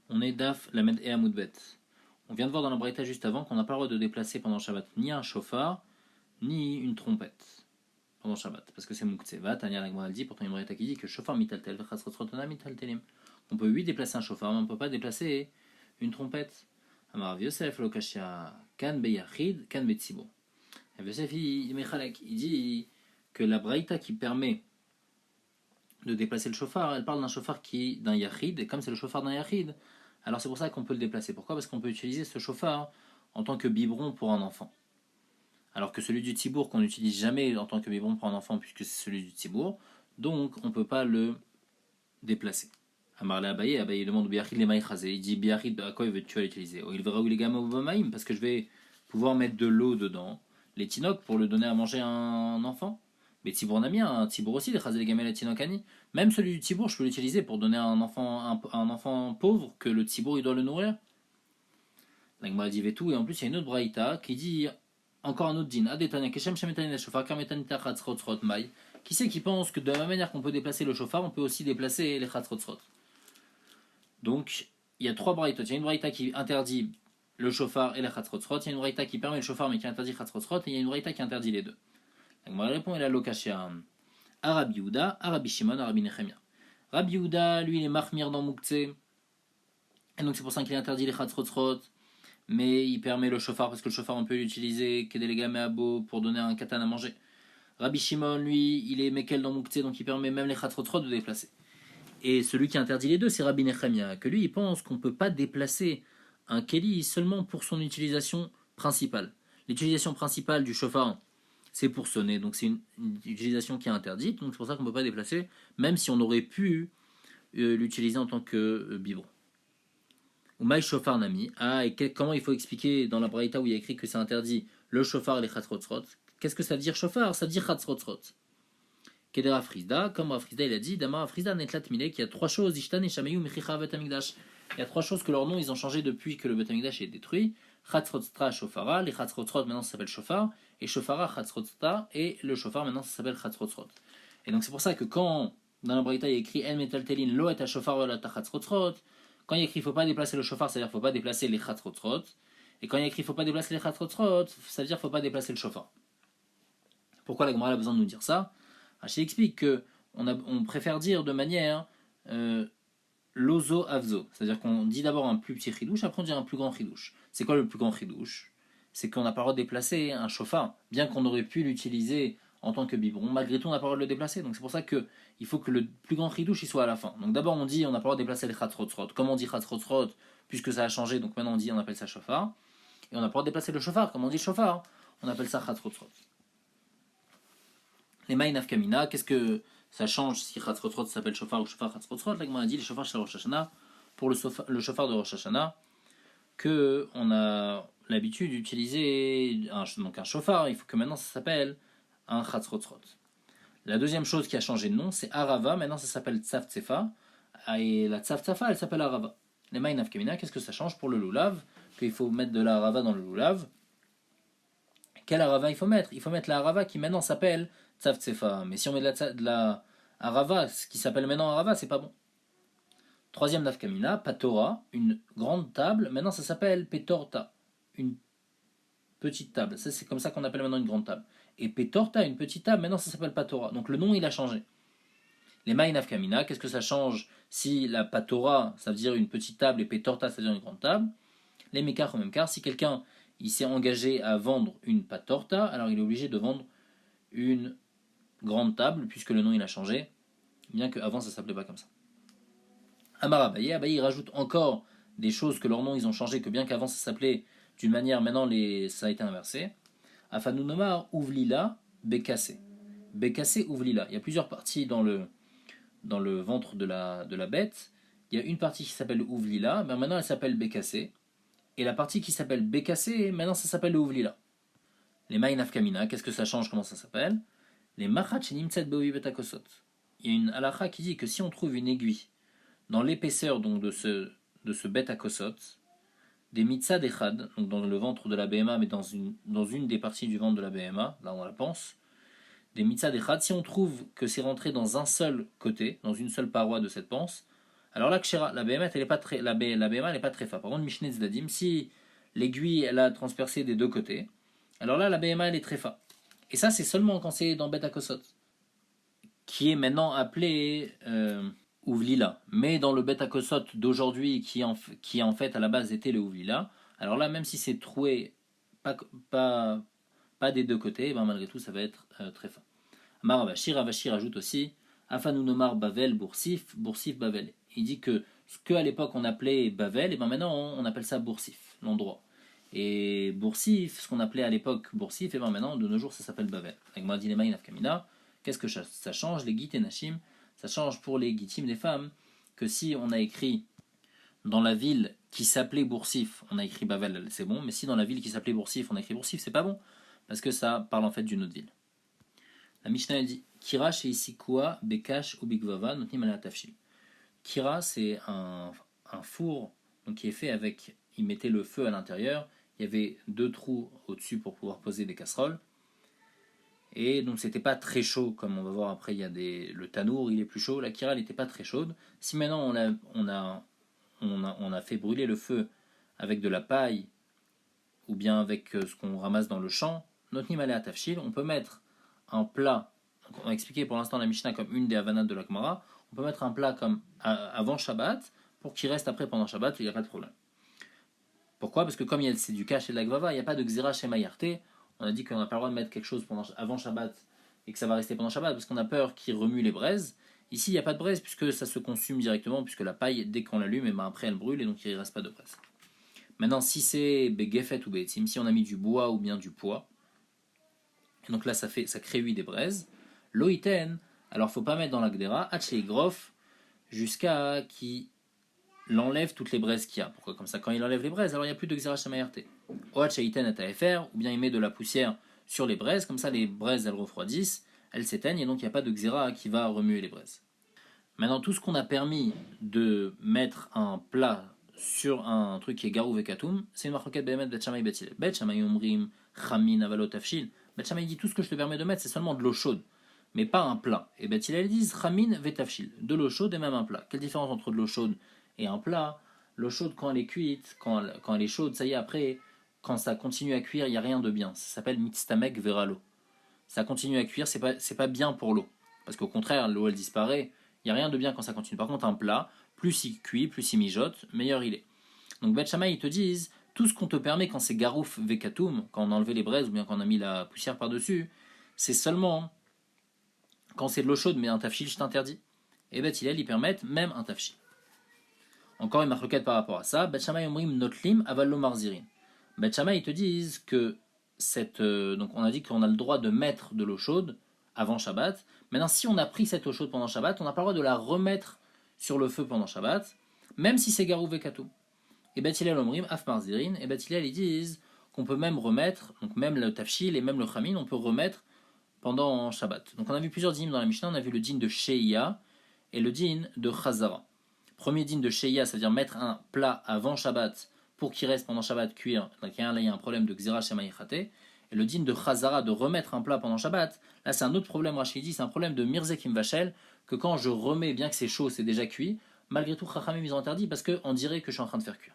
On est Daf, Lamed et Amoudbet. On vient de voir dans la Braïta juste avant qu'on n'a pas le droit de déplacer pendant Shabbat ni un chauffard, ni une trompette pendant Shabbat. Parce que c'est Mouktsevat, Tania Lagmal dit, pourtant il y a une Braïta qui dit que chauffard mitaltel, mitaltelim. On peut oui déplacer un chauffard, mais on ne peut pas déplacer une trompette. Amar Yosef, Lokashia, Kan Beyachid, Kan Betsibo. Yosef, il dit que la Braïta qui permet de déplacer le chauffard, elle parle d'un chauffard qui est d'un yachid, et comme c'est le chauffard d'un yachid, alors c'est pour ça qu'on peut le déplacer. Pourquoi? Parce qu'on peut utiliser ce chauffard en tant que biberon pour un enfant. Alors que celui du tibour qu'on n'utilise jamais en tant que biberon pour un enfant puisque c'est celui du tibour, donc on ne peut pas le déplacer. Amarle Abaye, Abaye demande Biachid les maïchazé. Il dit Biachid, à quoi veux-tu l'utiliser? Il verra où les gamins ou maïm, parce que je vais pouvoir mettre de l'eau dedans, les tinocs pour le donner à manger à un enfant. Mais Tibour n'a bien, un Tibour aussi, les chazé les gamins et tinokani. Même celui du Tibour, je peux l'utiliser pour donner à un enfant pauvre que le Tibour il doit le nourrir. L'agma dit tout, et en plus il y a une autre braïta qui dit encore un autre din. Adetania keshem shemetani shofar karmetanita chatzrotzrot mai. Qui c'est qui pense que de la même manière qu'on peut déplacer le chauffard, on peut aussi déplacer les chatzrotzrot. Donc il y a trois braïtas. Il y a une braïta qui interdit le chauffard et les chatzrotzrot. Il y a une braïta qui permet le chauffard mais qui interdit chatzrotzrot. Et il y a une braïta qui interdit les deux. L'agma répond, il a lokashia. Arabi Yehuda, Arabi Shimon, Arabi Nechemia. Rabbi Yehuda, lui, il est mahmir dans Moukhtse. Et donc c'est pour ça qu'il interdit les chatzrotzrot. Mais il permet le chauffard parce que le chauffard on peut l'utiliser Kedelegame Abo pour donner un katan à manger. Rabbi Shimon, lui, il est Mekel dans Moukhtse, donc il permet même les chatzrotzrot de déplacer. Et celui qui interdit les deux, c'est Rabbi Nechemia, que lui, il pense qu'on ne peut pas déplacer un keli seulement pour son utilisation principale. L'utilisation principale du chauffard, c'est pour sonner, donc c'est une utilisation qui est interdite, donc c'est pour ça qu'on ne peut pas déplacer, même si on aurait pu l'utiliser en tant que biberon. Ou maï chauffard nami. Ah, et comment il faut expliquer dans la braïta où il y a écrit que c'est interdit le chauffard et les chatzrotzrot? Qu'est-ce que ça veut dire chauffard? Ça veut dire chatzrotzrot. Kedera Frisda, comme Rafrizda il a dit, Dama Frisda netlat milek, il y a trois choses, Ishtan et Shameyu Mechicha Betamikdash. Il y a trois choses que leur nom ils ont changé depuis que le Betamikdash est détruit. Chatzrotzra Shofara, les chatzrotzrot maintenant ça s'appelle chauffard, et Shofara Chatzrotzta, et le chauffard maintenant ça s'appelle chatzrotzrot. Et donc c'est pour ça que quand dans la braïta il y a écrit En metaltelin lo et shofar ou la chatzrotzrot, quand il y a écrit il ne faut pas déplacer le chauffard, c'est-à-dire qu'il ne faut pas déplacer les chatzrotzrot, et quand il y a écrit il ne faut pas déplacer les chatzrotzrot, ça veut dire qu'il ne faut pas déplacer le chauffard. Pourquoi la Gemara a besoin de nous dire ça? Rashi explique que on préfère dire de manière lozo avzo, c'est-à-dire qu'on dit d'abord un plus petit chidouche, après on dit un plus grand chidouche. C'est quoi le plus grand chidouche? C'est qu'on n'a pas le droit de déplacer un chauffard, bien qu'on aurait pu l'utiliser en tant que biberon, malgré tout on n'a pas le droit de le déplacer. Donc c'est pour ça qu'il faut que le plus grand chidouche il soit à la fin. Donc d'abord on dit on n'a pas le droit de déplacer les chatzrotzrot. Comme on dit chatzrotzrot, puisque ça a changé, donc maintenant on dit on appelle ça chauffard. Et on n'a pas le droit de déplacer le chauffard, comme on dit chauffard, on appelle ça chatzrotzrot. Les maï nafkamina, qu'est-ce que ça change si chatzrotzrot s'appelle chauffard ou chauffard chatzrotzrot? Là, on a dit les chauffards chez Rosh Hashanah, pour le chauffard de Rosh Hashanah, qu'on a l'habitude d'utiliser donc un chauffard, il faut que maintenant ça s'appelle un chatzrotzrot. La deuxième chose qui a changé de nom, c'est Arava, maintenant ça s'appelle Tzavtsefa, et la Tzavtsefa elle s'appelle Arava. Les maï nafkamina, qu'est-ce que ça change pour le loulav? Qu'il faut mettre de la Arava dans le loulav. Quel Arava il faut mettre? Il faut mettre la Arava qui maintenant s'appelle Tzavtsefa. Mais si on met de la Arava, ce qui s'appelle maintenant Arava, c'est pas bon. Troisième nafkamina, Patora, une grande table. Maintenant, ça s'appelle Petorta, une petite table. Ça, c'est comme ça qu'on appelle maintenant une grande table. Et Petorta, une petite table, maintenant, ça s'appelle Patora. Donc le nom, il a changé. Les maï nafkamina, qu'est-ce que ça change si la Patora, ça veut dire une petite table, et Petorta, ça veut dire une grande table? Les mekar au même quart, si quelqu'un il s'est engagé à vendre une patorta, alors il est obligé de vendre une grande table, puisque le nom il a changé, bien qu'avant ça s'appelait pas comme ça. Amar Abaye, Abaye rajoute encore des choses que leur nom ils ont changé, que bien qu'avant ça s'appelait d'une manière, maintenant ça a été inversé. Afanou nomar ouvlila bekassé. Bekassé ouvlila. Il y a plusieurs parties dans le ventre de la bête. Il y a une partie qui s'appelle ouvlila, mais maintenant elle s'appelle bekassé. Et la partie qui s'appelle Bekassé, maintenant ça s'appelle le Ouvlila. Les Maï Nafkamina, qu'est-ce que ça change, comment ça s'appelle? Les Machat Shenimtset Beovi Betakosot. Il y a une halakha qui dit que si on trouve une aiguille dans l'épaisseur donc de ce Betakosot, des Mitzad Echad, donc dans le ventre de la BMA, mais dans une des parties du ventre de la BMA, là on la pense, des Mitzad Echad, si on trouve que c'est rentré dans un seul côté, dans une seule paroi de cette panse, Alors là, Kshera, la BMA, elle est pas très, la BMA, elle est pas très fa. Par contre, Mishneh Zdadim, si l'aiguille, elle a transpercé des deux côtés, alors là, la BMA, elle est très fa. Et ça, c'est seulement quand c'est dans Bet Akosot, qui est maintenant appelé Ouvlila. Mais dans le Bet Akosot d'aujourd'hui, qui en fait à la base était le Ouvlila, alors là, même si c'est troué pas, pas, pas des deux côtés, ben malgré tout, ça va être très fin. Amar Ravashi rajoute aussi Afanounomar Bavel Boursif, Boursif Bavel. Il dit que ce qu'à l'époque on appelait Bavel, et ben maintenant on appelle ça Boursif, l'endroit. Et Boursif, ce qu'on appelait à l'époque Boursif, et ben maintenant de nos jours ça s'appelle Bavel. Qu'est-ce que ça change les Git et Nashim? Ça change pour les Gitim des femmes que si on a écrit dans la ville qui s'appelait Boursif, on a écrit Bavel, c'est bon, mais si dans la ville qui s'appelait Boursif, on a écrit Boursif, c'est pas bon, parce que ça parle en fait d'une autre ville. La Mishnah elle dit Kira chez Isikua, Bekash ou Bigvava, Notnim ala Tafshil. Kira, c'est un four donc, qui est fait avec. Il mettait le feu à l'intérieur, il y avait deux trous au-dessus pour pouvoir poser des casseroles. Et donc c'était pas très chaud, comme on va voir après, il y a le tanour, il est plus chaud. La Kira, elle n'était pas très chaude. Si maintenant on a fait brûler le feu avec de la paille ou bien avec ce qu'on ramasse dans le champ, Notnim ala Tafshil, on peut mettre un plat, on a expliqué pour l'instant la Mishnah comme une des Havanat de la Gemara, on peut mettre un plat comme avant Shabbat pour qu'il reste après pendant Shabbat, il n'y a pas de problème. Pourquoi? Parce que comme c'est du Kash et de la Gvava, il n'y a pas de Xira chez Mayarte. On a dit qu'on n'a pas le droit de mettre quelque chose avant Shabbat et que ça va rester pendant Shabbat parce qu'on a peur qu'il remue les braises. Ici, il n'y a pas de braise puisque ça se consume directement, puisque la paille, dès qu'on l'allume, et ben après elle brûle et donc il ne reste pas de braise. Maintenant, si c'est Begefet ou Beetzim, si on a mis du bois ou bien du poids, et donc là ça crée 8 des braises, Loïten, alors faut pas mettre dans la Gdera, Hachei Grof, jusqu'à qu'il enlève toutes les braises qu'il y a. Pourquoi? Comme ça, quand il enlève les braises, alors il n'y a plus de Xera Shamayarte. O Hacheiten et AFR, ou bien il met de la poussière sur les braises, comme ça les braises elles refroidissent, elles s'éteignent, et donc il n'y a pas de Xera qui va remuer les braises. Maintenant, tout ce qu'on a permis de mettre un plat sur un truc qui est garou vekatum, c'est une marloquette behemet bet shamay bet hillel. Bet shamay omrim chamin avalot tafshil. Bet shamay dit tout ce que je te permets de mettre, c'est seulement de l'eau chaude, mais pas un plat. Et bet hillel disent chamin vetafshil, de l'eau chaude et même un plat. Quelle différence entre de l'eau chaude et un plat? L'eau chaude, quand elle est cuite, quand elle est chaude, ça y est, après, quand ça continue à cuire, il n'y a rien de bien. Ça s'appelle mitztamek veralo. Ça continue à cuire, c'est pas bien pour l'eau. Parce qu'au contraire, l'eau elle disparaît. Il n'y a rien de bien quand ça continue. Par contre, un plat, plus il cuit, plus il mijote, meilleur il est. Donc Bet Shammai, ils te disent, tout ce qu'on te permet quand c'est garouf vekatum, quand on a enlevé les braises ou bien quand on a mis la poussière par-dessus, c'est seulement quand c'est de l'eau chaude, mais un tafshil, je t'interdis. Et Bet Hillel, ils permettent même un tafshil. Encore une marloquette par rapport à ça. Bet Shammai omrim notlim avallo marzirin. Bet Shammai, ils te disent que donc on a dit qu'on a le droit de mettre de l'eau chaude avant Shabbat. Maintenant, si on a pris cette eau chaude pendant Shabbat, on n'a pas le droit de la remettre sur le feu pendant Shabbat, même si c'est garou vekatou. Et Bet Hillel omrim af marzirin. Et Bet Hillel, ils disent qu'on peut même remettre, donc même le tafshil et même le chamin, on peut remettre pendant Shabbat. Donc on a vu plusieurs dîmes dans la Mishnah. On a vu le dîne de Sheia et le dîne de Chazara. Premier dîne de Sheia, c'est-à-dire mettre un plat avant Shabbat pour qu'il reste pendant Shabbat cuire. Donc là, il y a un problème de Xera Shemayichate. Et le dîne de Chazara, de remettre un plat pendant Shabbat, là c'est un autre problème, Rachid dit, c'est un problème de Mirzekim Vachel, que quand je remets, bien que c'est chaud, c'est déjà cuit, malgré tout, Chachamim ils ont interdit parce qu'on dirait que je suis en train de faire cuire.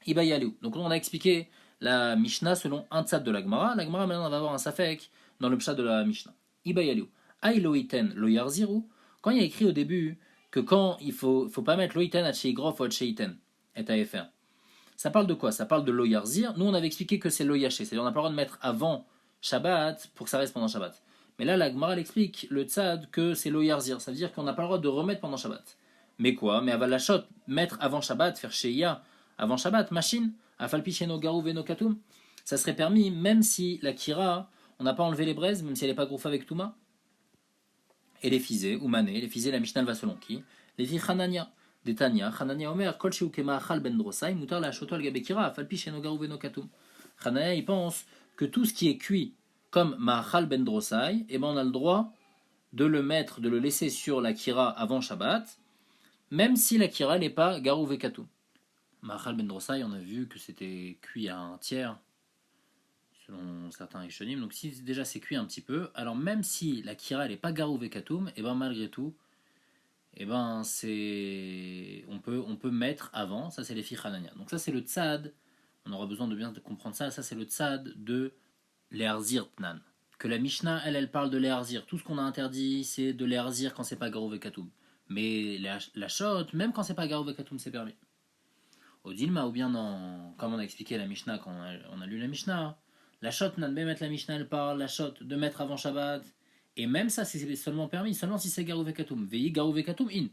Iba Yalou. Donc là, on a expliqué la Mishnah selon un tzad de la Gemara. La Gemara, maintenant, on va avoir un safek dans le pshat de la Mishnah. Iba Yalou. Aïloïten lo yarziru. Quand il y a écrit au début que quand il faut pas mettre loïten à grof ou à sheiten et à fr. Ça parle de quoi? Ça parle de lo yarzir. Nous on avait expliqué que c'est lo yaché, c'est-à-dire on n'a pas le droit de mettre avant Shabbat pour que ça reste pendant Shabbat. Mais là la Gemara explique le tzad que c'est lo yarzir, ça veut dire qu'on n'a pas le droit de remettre pendant Shabbat. Mais quoi? Mais aval la shot, mettre avant Shabbat, faire sheia avant Shabbat, machine, afalpi sheno garou veno katum, ça serait permis même si la kira, on n'a pas enlevé les braises, même si elle n'est pas groufa avec Touma. Et les fisés, ou mané, les fisés, la Mishnah va selon qui? Les filles Hanania, des Tania, Hanania Omer, Kol Sheukema Achal Ben Drosai, Mutar la Shotol Gabekira, Afalpi Shenogaru Veno Katum. Hanania, il pense que tout ce qui est cuit comme Ma'achal Ben Drosai, eh ben on a le droit de le mettre, de le laisser sur la Kira avant Shabbat, même si la Kira n'est pas Garou Vekatum. Ma'achal Ben Drosai, on a vu que c'était cuit à un tiers, selon certains Rishonim. Donc si déjà c'est cuit un petit peu, alors même si la Kira n'est pas Garou Vekatum, et ben malgré tout, et ben on peut mettre avant, ça c'est les filles Hanania. Donc ça c'est le tzad, on aura besoin de bien comprendre ça, ça c'est le tzad de l'Erzir Tnan. Que la Mishnah, elle parle de l'Erzir. Tout ce qu'on a interdit, c'est de l'Erzir quand c'est pas Garou Vekatoum. Mais la shot, même quand c'est pas Garou Vekatoum, c'est permis. Au Dilma, ou bien comme on a expliqué la Mishnah quand on a lu la Mishnah, la shot, Nan Bemet, la Mishnah, elle parle, la shot de mettre avant Shabbat. Et même ça, c'est seulement permis, seulement si c'est Garou Vekatoum. Vei Garou Vekatoum in.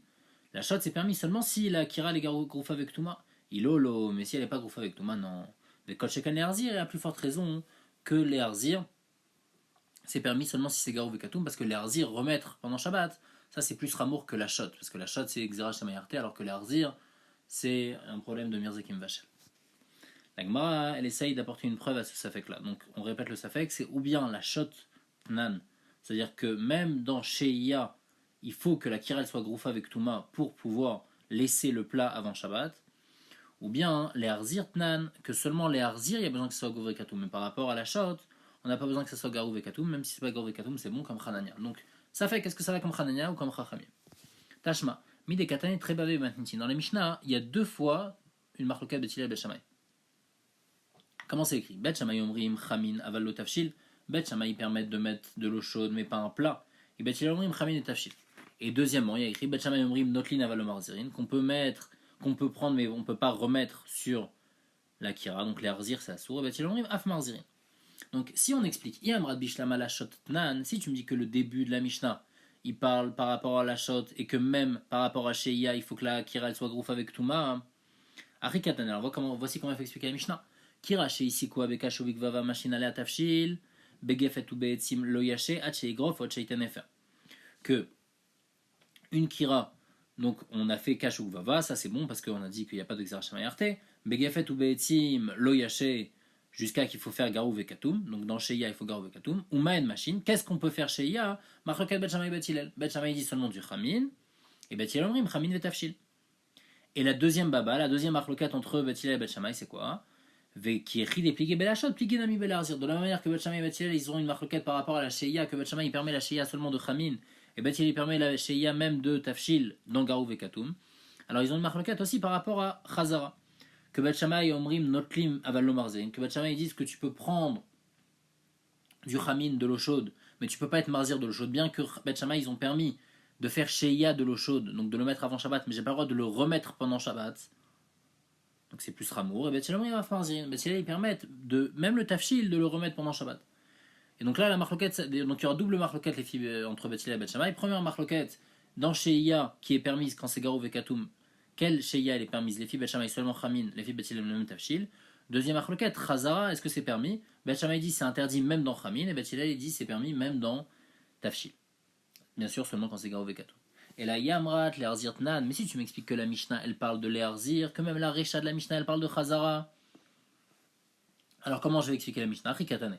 La shot, c'est permis seulement si la Kira est Groufa avec Touma. Ilolo, mais si elle n'est pas Groufa avec Touma, non. Mais quand Shekan l'Erzir, il a plus forte raison que l'Erzir. C'est permis seulement si c'est Garou Vekatoum, parce que l'Erzir, remettre pendant Shabbat, ça c'est plus Ramour que la shot. Parce que la shot, c'est Xerach Samayarte, alors que l'Erzir, c'est un problème de Mirzekim Vachel. La Gemara, elle essaye d'apporter une preuve à ce safek-là. Donc, on répète le safek, c'est ou bien la shot nan, c'est-à-dire que même dans Sheiya, il faut que la kirel soit groufa avec Touma pour pouvoir laisser le plat avant Shabbat, ou bien les harzir nan, que seulement les harzir, il y a besoin que ce soit grouvé katoum. Mais par rapport à la shot, on n'a pas besoin que ce soit grouvé katoum, même si c'est pas grouvé katoum, c'est bon comme Khanania. Donc, ça fait qu'est-ce que ça va comme Khanania ou comme Chachamim. Tashma, Mide Katane très bavé maintenant. Dans les Mishnah, il y a deux fois une marloquette Betila et Betchamay. Comment c'est écrit? Bet Shamay Omrim Chamin Aval lo Tafshil. Bet Shamay permettent de mettre de l'eau chaude mais pas un plat. Et Bet Omrim Chamin et Tafshil. Et deuxièmement, il y a écrit Bet Shamay Omrim Notlin Aval lo Marzirin qu'on peut mettre, qu'on peut prendre mais on peut pas remettre sur la kira. Donc les arzir c'est assour. Et Bet Omrim Af Marzirin. Donc si on explique Yam Rad Bishlama la shot Tnan, si tu me dis que le début de la Mishnah il parle par rapport à la shot et que même par rapport à Sheia il faut que la kira elle soit grouf avec Touma. Arikatan. Alors voici comment il faut expliquer la Mishnah. Kira ici quoi bekasho bikvava machine à tafshil begefet ou beetzim lo yaché haché grof ou tenefer. Que une kira, donc on a fait kashuk vava, ça c'est bon parce qu'on a dit qu'il n'y a pas de xerashamayarte. Begefet ou beetzim lo yaché jusqu'à qu'il faut faire garou vekatum. Donc dans Sheia il faut garou vekatum. Ou maen machine. Qu'est-ce qu'on peut faire Sheia? Machloket bet shamay bet hillel. Bet shamay dit seulement du chamin et bet hillel omrim chamin vetafshil. Et la deuxième baba, la deuxième machloket entre bet hillel et bet shamay c'est quoi? Qui est plié belachot, plié nami belarzir. De la même manière que Bet Shammai et Bet Hillel, ils ont une marloquette par rapport à la Sheia, que Bet Shammai il permet la Sheia seulement de Chamin, et Bet Hillel il permet la Sheia même de Tafshil dans Garou Vekatum. Alors ils ont une marloquette aussi par rapport à Chazara, que Bet Shammai et Omrim Notlim Aval lo Marzein, que Bet Shammai ils disent que tu peux prendre du Chamin de l'eau chaude, mais tu peux pas être Marzir de l'eau chaude, bien que Bet Shammai ils ont permis de faire Sheia de l'eau chaude, donc de le mettre avant Shabbat, mais j'ai pas le droit de le remettre pendant Shabbat. Donc c'est plus Ramour, et Betchelom il va Farzin. Betchelom ils permettent de même le tafshil de le remettre pendant Shabbat. Et donc là la marloquette, donc il y aura double marloquette les filles entre Betchelom et Betchamay. Première marloquette dans Sheia qui est permise quand c'est Garou Vekatum. Quelle Sheia elle est permise? Les filles Betchamay seulement Chamin, les filles Betchelom le même tafshil. Deuxième marloquette, Chazara, est-ce que c'est permis? Betchamay dit c'est interdit même dans Chamin et Betchelom dit c'est permis même dans tafshil. Bien sûr seulement quand c'est Garou Vekatum. Et la Yamrat, l'Erzir Tnan, mais si tu m'expliques que la Mishnah elle parle de l'Erzir, que même la Recha de la Mishnah elle parle de Chazara, alors comment je vais expliquer la Mishnah? Rikatane.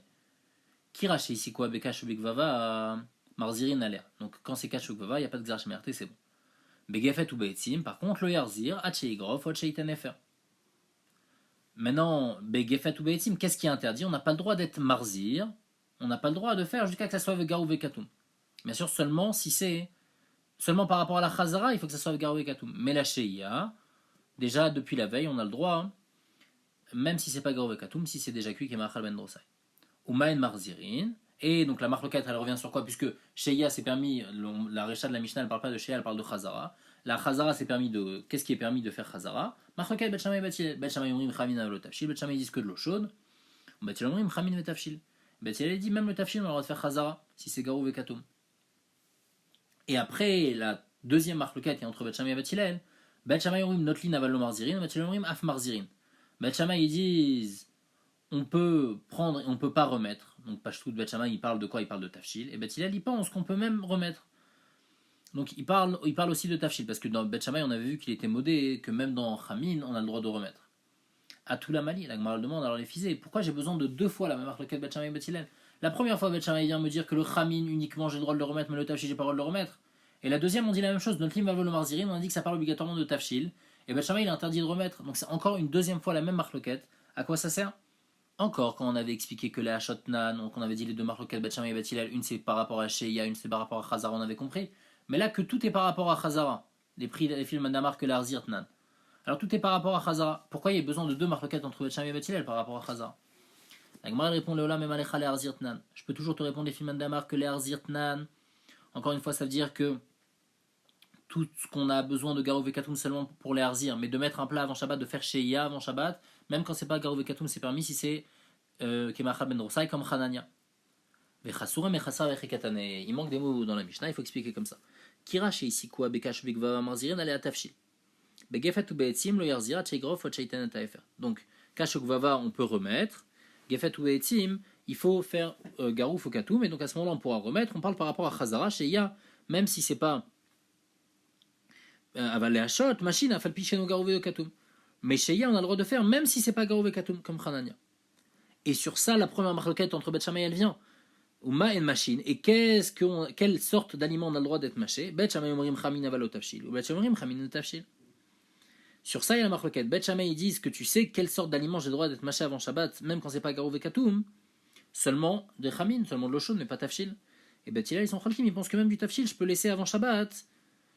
Kirache ici quoi? Bekash ou Bekvava, Marzirin a l'air. Donc quand c'est Kash ou Bekvava, il n'y a pas de Xarchemerté, c'est bon. Begefet ou Beetzim, par contre le Erzir, Hacheigrof, Hacheitenefer. Maintenant, Begefet ou Beetzim, qu'est-ce qui est interdit? On n'a pas le droit d'être Marzir, on n'a pas le droit de faire jusqu'à que ça soit Vega ou Vekatum. Bien sûr, seulement si c'est. Seulement par rapport à la Chazara, il faut que ça soit Garou et Katoum. Mais la Sheia, déjà depuis la veille, on a le droit, même si c'est pas Garou et Katoum, si c'est déjà cuit, qui est Machal Ben Drosai. Ou Maen Marzirin. Et donc la marloquette, elle revient sur quoi? Puisque Sheia c'est permis, la Recha de la Mishnah, elle parle pas de Sheia, elle parle de Chazara. La Chazara c'est permis de. Qu'est-ce qui est permis de faire Chazara? Marloquette, Bet Shammai, Bet Hillel. Bet Shammai Omrim Chamin Avlo Tafshil. Bet Shammai disent que de l'eau chaude. Bet Hillel Omrim Chamin Vetafshil. Bet Hillel dit même le Tafshil, on a le droit de faire Chazara, si c'est Garou et Katoum. Et après, la deuxième marloquette est entre Bet Shammai et Bet Hillel. Bet Shammai Omrim Notlin Aval lo Marzirin, Bet Hillel Omrim Af Marzirin. Bet Shammai ils disent on peut prendre et on peut pas remettre. Donc Pashtout Bet Shammai il parle de quoi? Il parle de Tafshil. Et Bet Hillel il pense qu'on peut même remettre. Donc il parle aussi de Tafshil parce que dans Bet Shammai on avait vu qu'il était modé, que même dans Chamin on a le droit de remettre. À tout la Mali, la Gemara demande alors les fisés, pourquoi j'ai besoin de deux fois la même marloquette Bet Shammai et Bet Hillel? La première fois Bet Shammai vient me dire que le Chamin uniquement j'ai le droit de le remettre, mais le Tafshil j'ai pas le droit de le remettre. Et la deuxième on dit la même chose, notre Lim Marzirin, on a dit que ça parle obligatoirement de Tafshil. Et Bet Shammai il est interdit de remettre. Donc c'est encore une deuxième fois la même marloquette. À quoi ça sert? Encore quand on avait expliqué que les Hachotnan, donc on avait dit les deux marloquettes Bet Shammai et Bet Hillel, une c'est par rapport à Sheia, une c'est par rapport à Chazara, on avait compris. Mais là que tout est par rapport à Chazara, les filles Mandamar que l'Arzirtnan. Alors tout est par rapport à Chazara. Pourquoi il y a besoin de deux marloquettes entre Bet Shammai et Bet Hillel par rapport à Chazara? La Gemara répond Leolam et Malecha l'Arzirtnan. Je peux toujours te répondre les filles Mandamar que l'Arzirtnan. Encore une fois, ça veut dire que tout ce qu'on a besoin de Garou Vekatoum seulement pour les Arzir, mais de mettre un plat avant Shabbat, de faire Sheia avant Shabbat, même quand c'est pas Garou Vekatoum, c'est permis si c'est Kemachal Ben Rosai comme Hanania. Il manque des mots dans la Mishnah, il faut expliquer comme ça. Kira ici quoi Bekash Begva Marzirin allez à Tafshil. Begefet ou Beetzim lo Yarzira Tcheigrof ou Tcheiten Taefer. Donc, Kash Gvava on peut remettre. Gefet ou Beetzim, il faut faire Garou Fokatoum, et donc à ce moment-là on pourra remettre. On parle par rapport à Chazara, Sheia, même si c'est pas Aval Ashot, machine, Afal Picheno Garou Vekatoum. Mais Sheia on a le droit de faire même si c'est pas Garou Vekatoum comme Hanania. Et sur ça, la première marloquette entre Bet Shammai elle vient. Uma et machine. Et quelle sorte d'aliment on a le droit d'être mâché? Bet Shammai omrim chamin avalo tafshil. Ou Bet Shammai omrim chamin tafshil. Sur ça, il y a la marloquette. Bet Shammai ils disent que tu sais quelle sorte d'aliment j'ai le droit d'être mâché avant Shabbat, même quand c'est pas Garou Vekatoum. Seulement de chamin, seulement de l'eau chaude, mais pas tafshil. Et Bet Hillel ils sont chalkim, ils pensent que même du tafshil je peux laisser avant Shabbat.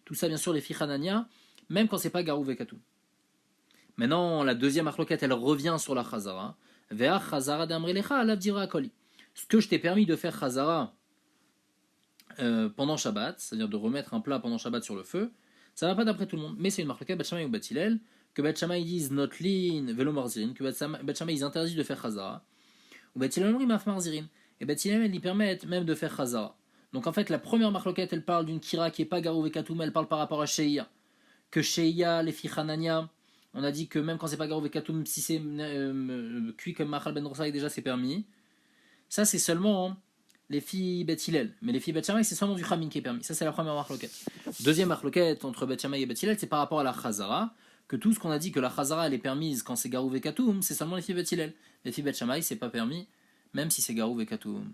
Tout ça, bien sûr, les filles Hanania, même quand c'est pas Garou Vekatoum. Maintenant, la deuxième marloquette, elle revient sur la Chazara. Ve'ach Chazara d'Amrelecha alav dira akoli. Ce que je t'ai permis de faire Chazara pendant Shabbat, c'est-à-dire de remettre un plat pendant Shabbat sur le feu, ça va pas d'après tout le monde. Mais c'est une marloquette Bet Shammai ou Bet Hillel, que Bet Shammai disent notlin velo marzirin, que Bet Shammai ils interdisent de faire Chazara, ou Bet Hillel maf marzirin. Et Bet Hillel ils permettent même de faire Chazara. Donc en fait, la première marloquette, elle parle d'une kira qui est pas Garou Vekatoum, elle parle par rapport à Sheia. Que Sheia, les filles Hanania, on a dit que même quand c'est pas Garou Vekatoum, si c'est cuit comme Machal Ben Rosai, déjà c'est permis. Ça c'est seulement les filles Bet Hillel. Mais les filles Bet Shammai, c'est seulement du Chamin qui est permis. Ça c'est la première marloquette. Deuxième marloquette entre Bet Shammai et Bet Hillel, c'est par rapport à la Chazara. Que tout ce qu'on a dit que la Chazara elle est permise quand c'est Garou Vekatoum, c'est seulement les filles Bet Hillel. Les filles Bet Shammai, c'est pas permis, même si c'est Garou Vekatoum.